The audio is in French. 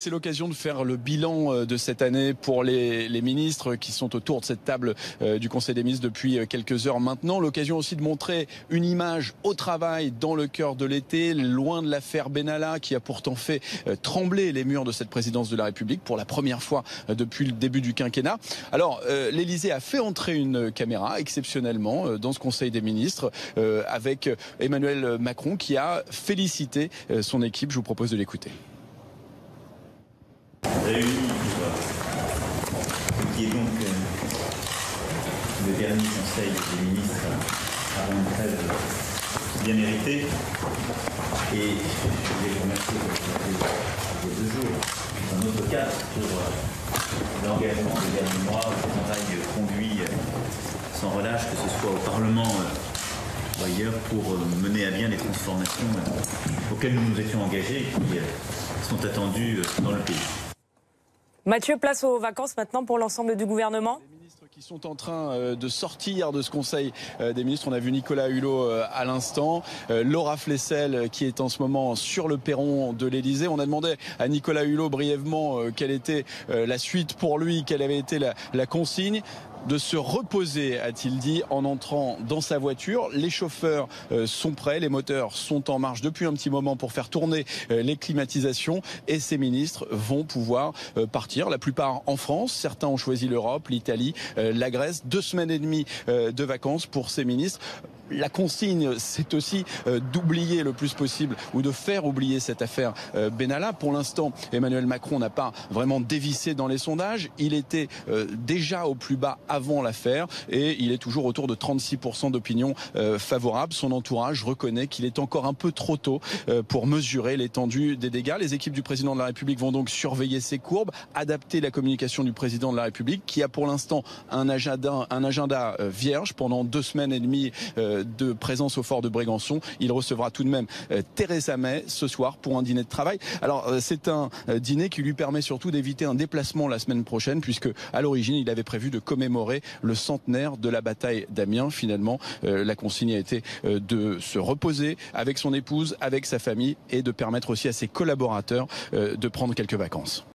C'est l'occasion de faire le bilan de cette année pour les ministres qui sont autour de cette table du Conseil des ministres depuis quelques heures maintenant. L'occasion aussi de montrer une image au travail dans le cœur de l'été, loin de l'affaire Benalla qui a pourtant fait trembler les murs de cette présidence de la République pour la première fois depuis le début du quinquennat. Alors, l'Élysée a fait entrer une caméra exceptionnellement dans ce Conseil des ministres avec Emmanuel Macron qui a félicité son équipe. Je vous propose de l'écouter. Réunis pour qui est donc le dernier Conseil des ministres avant une trêve bien méritée. Et je voulais vous remercier pour vos 2 jours dans notre cadre pour l'engagement des derniers mois, le travail conduit sans relâche, que ce soit au Parlement ou ailleurs, pour mener à bien les transformations auxquelles nous nous étions engagés et qui sont attendues dans le pays. Mathieu, place aux vacances maintenant pour l'ensemble du gouvernement. Les ministres qui sont en train de sortir de ce Conseil des ministres, on a vu Nicolas Hulot à l'instant, Laura Flessel qui est en ce moment sur le perron de l'Élysée. On a demandé à Nicolas Hulot brièvement quelle était la suite pour lui, quelle avait été la consigne. De se reposer, a-t-il dit, en entrant dans sa voiture. Les chauffeurs sont prêts, les moteurs sont en marche depuis un petit moment pour faire tourner les climatisations et ces ministres vont pouvoir partir, la plupart en France. Certains ont choisi l'Europe, l'Italie, la Grèce. 2 semaines et demie de vacances pour ces ministres. La consigne, c'est aussi d'oublier le plus possible ou de faire oublier cette affaire Benalla. Pour l'instant, Emmanuel Macron n'a pas vraiment dévissé dans les sondages. Il était déjà au plus bas avant l'affaire et il est toujours autour de 36% d'opinion favorable. Son entourage reconnaît qu'il est encore un peu trop tôt pour mesurer l'étendue des dégâts. Les équipes du président de la République vont donc surveiller ces courbes, adapter la communication du président de la République qui a pour l'instant un agenda vierge pendant 2 semaines et demie de présence au fort de Brégançon. Il recevra tout de même Theresa May ce soir pour un dîner de travail. Alors c'est un dîner qui lui permet surtout d'éviter un déplacement la semaine prochaine puisque à l'origine il avait prévu de commémorer le centenaire de la bataille d'Amiens. Finalement la consigne a été de se reposer avec son épouse, avec sa famille et de permettre aussi à ses collaborateurs de prendre quelques vacances.